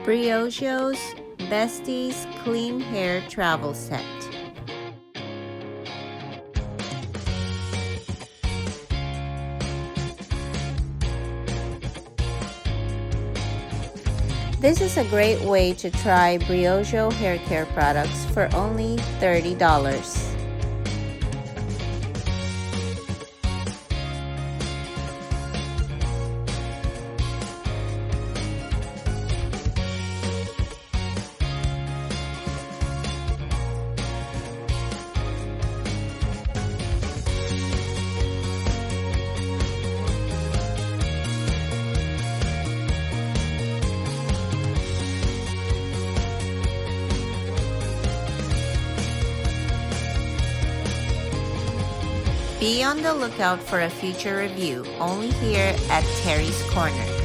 Briogeo's Besties Clean Hair Travel Set. This is a great way to try Briogeo hair care products for only $30. Be on the lookout for a future review only here at Terry's Corner.